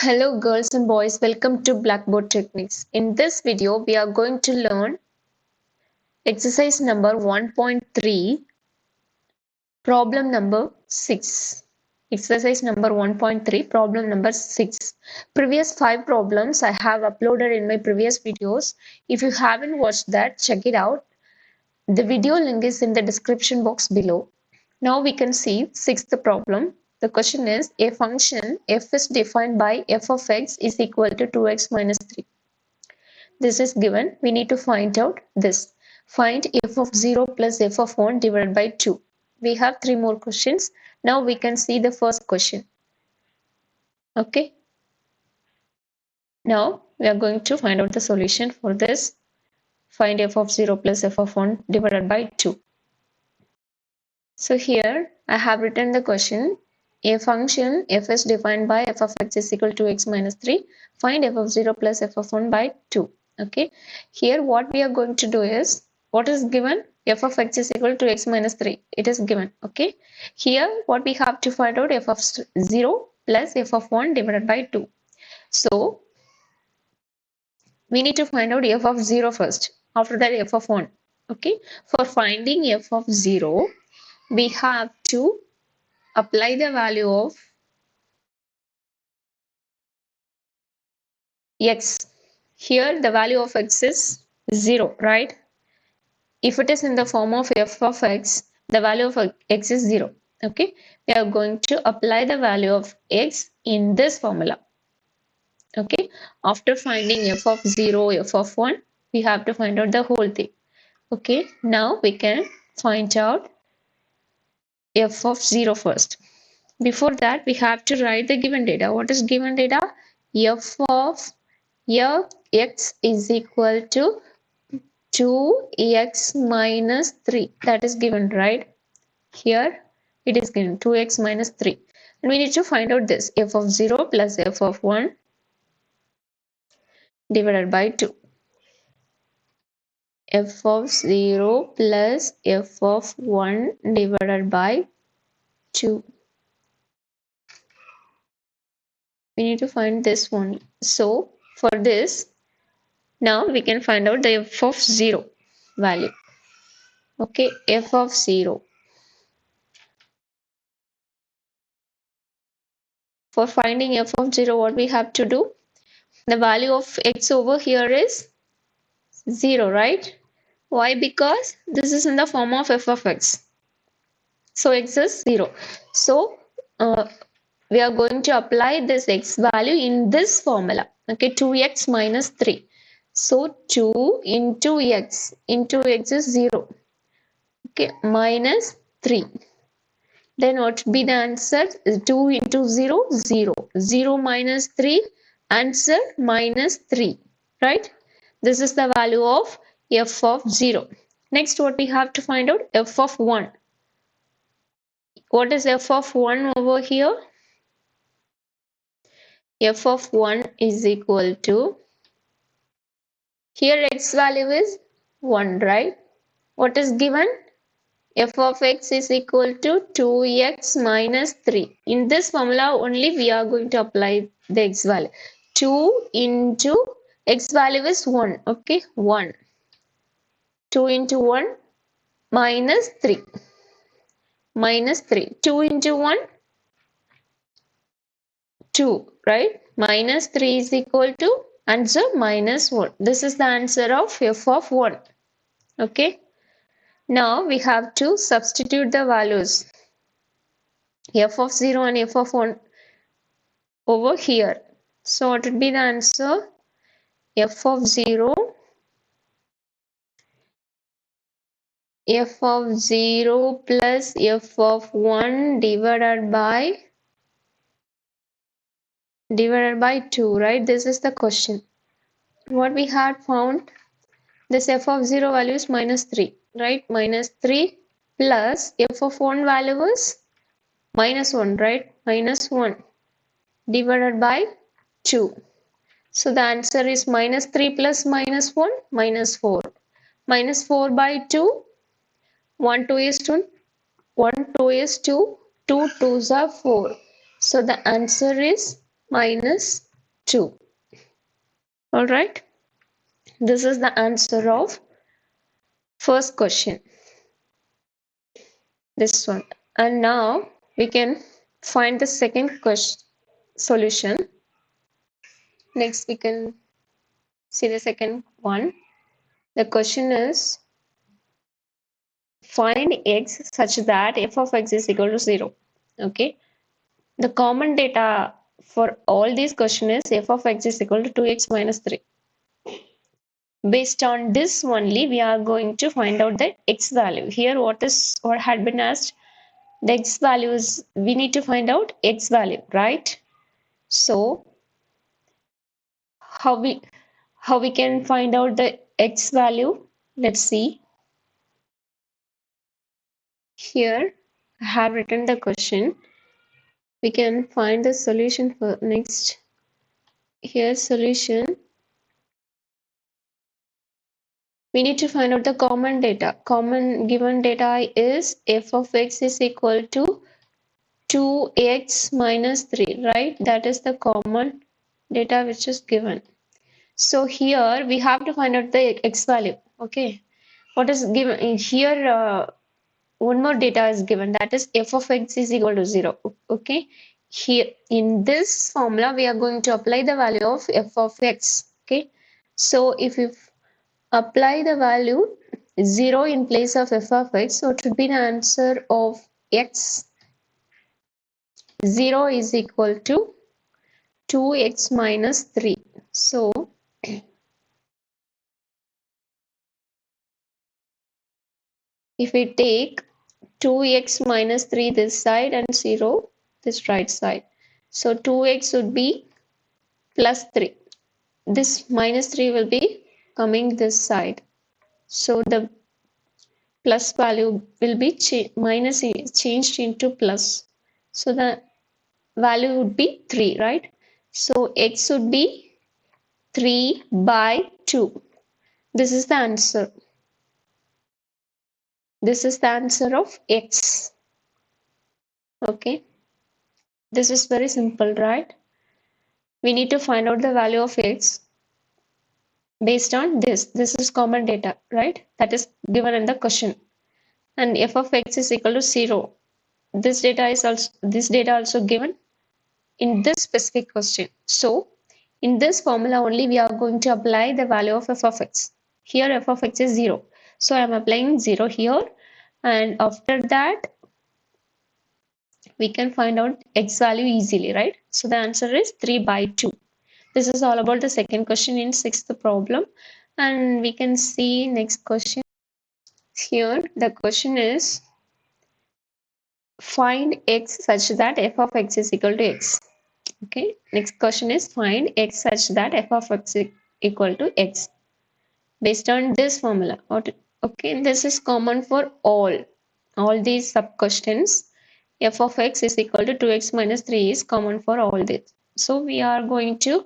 Hello girls and boys, welcome to Blackboard Techniques. In this video, we are going to learn exercise number 1.3, problem number 6. Exercise number 1.3, problem number 6. Previous 5 problems I have uploaded in my previous videos. If you haven't watched that, check it out. The video link is in the description box below. Now we can see 6th problem. The question is, a function f is defined by f of x is equal to 2x minus 3. This is given. We need to find out this. Find f of 0 plus f of 1 divided by 2. We have 3 more questions. Now we can see the first question. Okay. Now we are going to find out the solution for this. Find f of 0 plus f of 1 divided by 2. So here I have written the question. A function f is defined by f of x is equal to x minus 3. Find f of 0 plus f of 1 by 2. Okay. Here what we are going to do is, what is given? F of x is equal to x minus 3. It is given. Okay. Here what we have to find out, f of 0 plus f of 1 divided by 2. So we need to find out f of 0 first. After that f of 1. Okay. For finding f of 0, we have to apply the value of x. Here the value of x is 0, right? If it is in the form of f of x, the value of x is 0. Okay, we are going to apply the value of x in this formula. Okay, after finding f of 0, f of 1, we have to find out the whole thing. Okay, now we can find out f of 0 first. Before that, we have to write the given data. What is given data? F of x is equal to 2x minus 3. That is given, right? Here it is given 2x minus 3. And we need to find out this f of 0 plus f of 1 divided by 2. F of 0 plus f of 1 divided by 2. We need to find this one. So for this, now we can find out the f of 0 value. Okay, f of 0. For finding f of 0, what we have to do? The value of x over here is 0, right? Why? Because this is in the form of f of x. So x is 0. So we are going to apply this x value in this formula. Okay, 2x minus 3. So 2 into x is 0. Okay, minus 3. Then what would be the answer? 2 into 0, 0. 0 minus 3, answer minus 3. Right? This is the value of f of 0. Next, what we have to find out? F of 1. What is f of 1 over here? F of 1 is equal to, here x value is 1, right? What is given? F of x is equal to 2x minus 3. In this formula only we are going to apply the x value. 2 into x value is 1. Okay, 1. 2 into 1 minus 3. Minus 3. 2 into 1, 2, right? Minus 3 is equal to answer minus 1. This is the answer of f of 1. Okay. Now we have to substitute the values f of 0 and f of 1 over here. So what would be the answer? F of 0, f of 0 plus f of 1 divided by 2, right? This is the question. What we had found, this f of 0 value is minus 3, right? Minus 3 plus f of 1 value is minus 1, right? Minus 1 divided by 2. So the answer is minus 3 plus minus 1, minus 4. Minus 4 by 2, 1 2 is 2, 1 2 is 2, 2 2s are 4. So the answer is minus 2. All right. This is the answer of first question. This one. And now we can find the second question solution. Next we can see the second one. The question is find x such that f of x is equal to 0. Okay. The common data for all these questions is f of x is equal to 2x minus 3. Based on this only, we are going to find out the x value. Here, what had been asked? The x values. We need to find out x value, right? So, how we can find out the x value? Let's see. Here, I have written the question. We can find the solution for next. Here, solution. We need to find out the common data. Common given data is f of x is equal to 2x minus 3, right? That is the common data which is given. So here we have to find out the x value. Okay. What is given here? One more data is given, that is f of x is equal to 0. Okay. Here in this formula we are going to apply the value of f of x. Okay. So if you apply the value 0 in place of f of x, so it should be the answer of x 0 is equal to 2x minus 3. So if we take 2x minus 3 this side and 0 this right side, so 2x would be plus 3. This minus 3 will be coming this side. So the plus value will be minus changed into plus. So the value would be 3, right? So x would be 3 by 2. This is the answer. This is the answer of x. Okay. This is very simple, right? We need to find out the value of x based on this. This is common data, right? That is given in the question. And f of x is equal to 0. This data also given in this specific question. So in this formula only we are going to apply the value of f of x. Here f of x is 0. So I am applying 0 here, and after that we can find out x value easily, right? So the answer is 3 by 2. This is all about the second question in sixth problem. And we can see next question. Here the question is find x such that f of x is equal to x. Okay, next question is find x such that f of x is equal to x based on this formula. Okay, this is common for all these sub questions. F of x is equal to 2x minus 3 is common for all this. So we are going to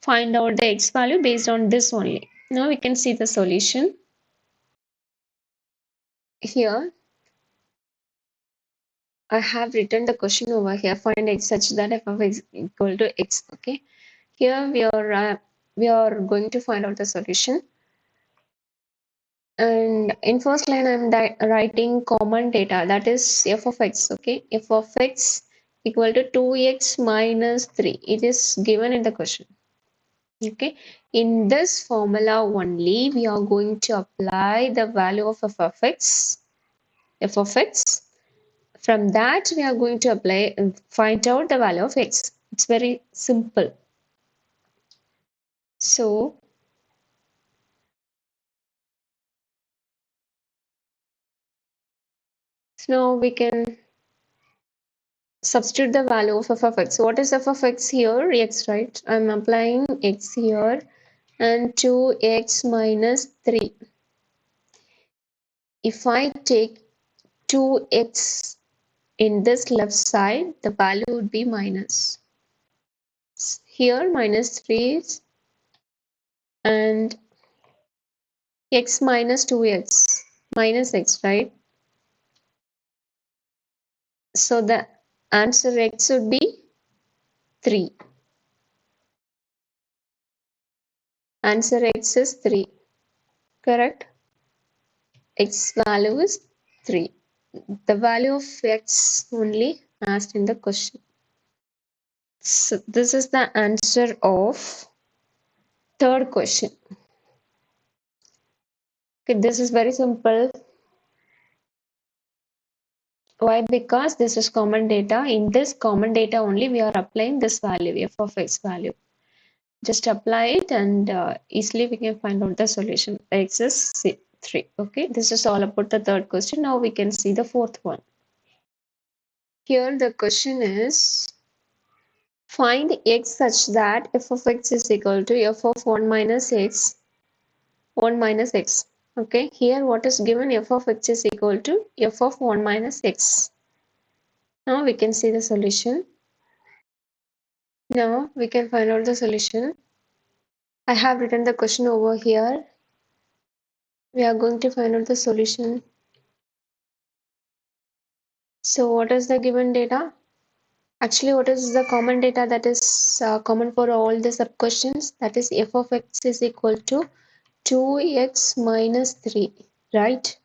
find out the x value based on this only. Now we can see the solution. Here I have written the question over here. Find x such that f of x equal to x. Okay. Here we are going to find out the solution. And in first line I'm writing common data, that is f of x. Okay, f of x equal to 2x minus 3. It is given in the question. Okay, in this formula only we are going to apply the value of f of x. From that we are going to apply and find out the value of x. It's very simple. So now we can substitute the value of f of x. What is f of x here? X, right? I'm applying x here and 2x minus 3. If I take 2x in this left side, the value would be minus. Here minus 3 is, and x minus 2x minus x, right? So the answer x would be 3. Answer x is 3. Correct? X value is 3. The value of x only asked in the question. So this is the answer of third question. Okay, this is very simple. Why? Because this is common data. In this common data only we are applying this value, f of x value. Just apply it and easily we can find out the solution. X is 3. Okay, this is all about the third question. Now we can see the fourth one. Here the question is, find x such that f of x is equal to f of 1 minus x. Okay, here what is given? F of x is equal to f of 1 minus x. Now we can see the solution. Now we can find out the solution. I have written the question over here. We are going to find out the solution. So what is the given data? Actually, what is the common data that is common for all the sub questions? That is f of x is equal to 2x minus 3, right?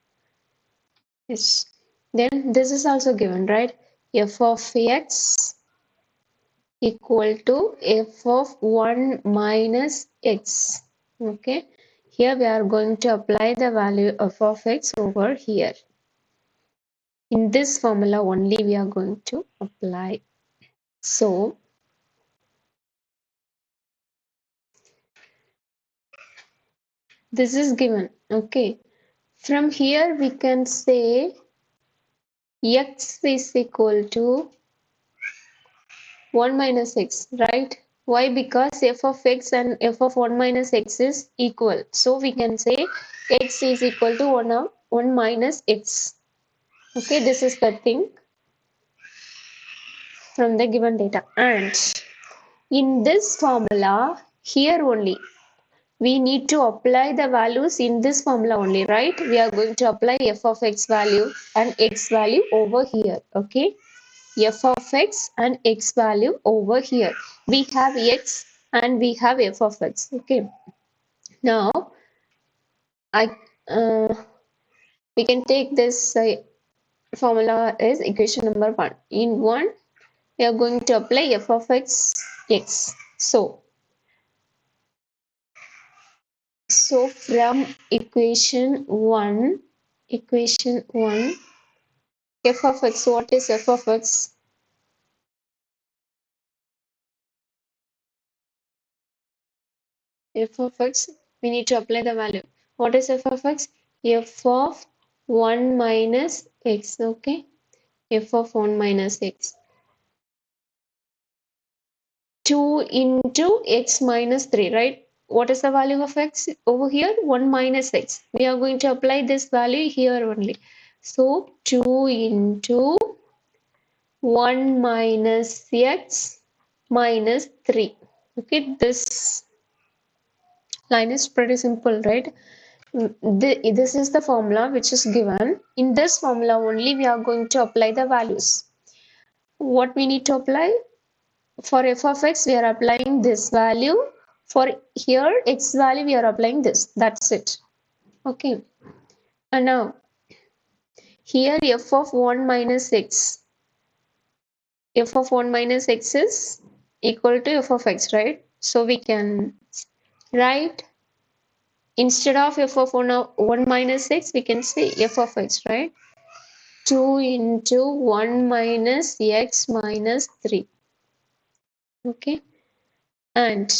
Yes. Then this is also given, right? F of x equal to f of 1 minus x. Okay. Here we are going to apply the value of x over here. In this formula only we are going to apply. So this is given. Okay. From here we can say x is equal to 1 minus x, right? Why? Because f of x and f of 1 minus x is equal. So we can say x is equal to 1 minus x. Okay, this is the thing from the given data. And in this formula, here only, we need to apply the values in this formula only, right? We are going to apply f of x value and x value over here, okay? F of x and x value over here. We have x and we have f of x, okay? Now, we can take this formula as equation number 1. In 1, we are going to apply f of x. So from equation 1, f of x, what is f of x? F of x, we need to apply the value. What is f of x? F of 1 minus x, okay? F of 1 minus x. 2 into x minus 3, right? What is the value of x over here? 1 minus x. We are going to apply this value here only. So 2 into 1 minus x minus 3. Okay, this line is pretty simple, right? This is the formula which is given. In this formula only we are going to apply the values. What we need to apply? For f of x we are applying this value. For here x value we are applying this. That's it. Okay. And now here f of 1 minus x. F of 1 minus x is equal to f of x, right? So we can write, instead of f of 1 minus x, we can say f of x, right? 2 into 1 minus x minus 3. Okay. And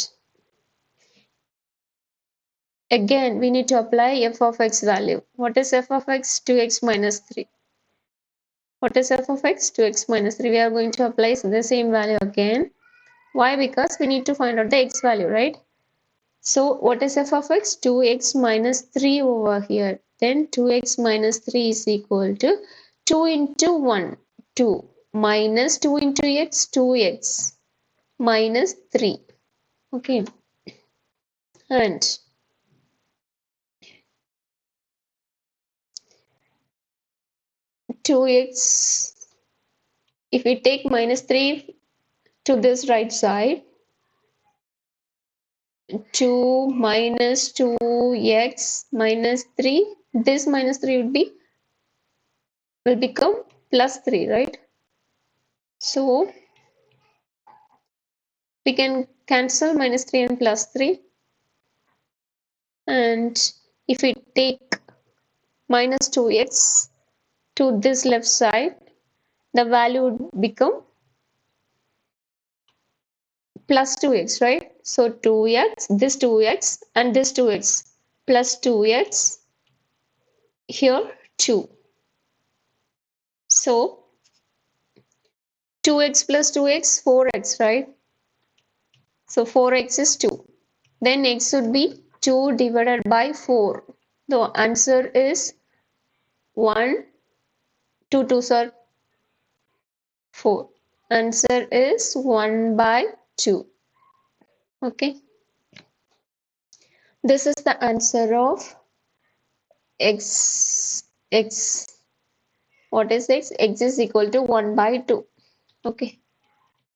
again, we need to apply f of x value. What is f of x? 2x minus 3. What is f of x? 2x minus 3. We are going to apply the same value again. Why? Because we need to find out the x value, right? So what is f of x? 2x minus 3 over here. Then 2x minus 3 is equal to 2 into 1, 2, minus 2 into x, 2x, minus 3. Okay. And two x, if we take minus 3 to this right side, 2 minus 2x minus 3. This minus 3 will become plus 3, right? So we can cancel minus 3 and plus 3. And if we take minus 2x to this left side, the value would become plus 2x, right? So 2x, this 2x and this 2x plus 2x, here 2. So 2x plus 2x, 4x, right? So 4x is 2. Then x would be 2 divided by 4. The answer is 1, 2 2s are 4. Answer is 1 by 2. Okay. This is the answer of x. What is x? X is equal to 1 by 2. Okay.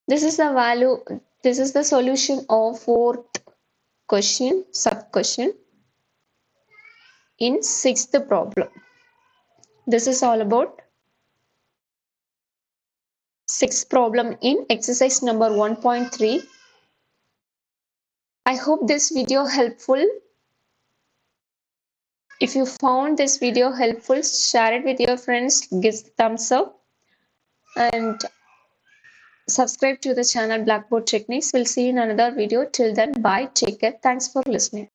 This is the value. This is the solution of fourth question, sub question in sixth problem. This is all about sixth problem in exercise number 1.3. I hope this video helpful. If you found this video helpful, share it with your friends, give thumbs up and subscribe to the channel Blackboard Techniques. We'll see you in another video. Till then, bye. Take care. Thanks for listening.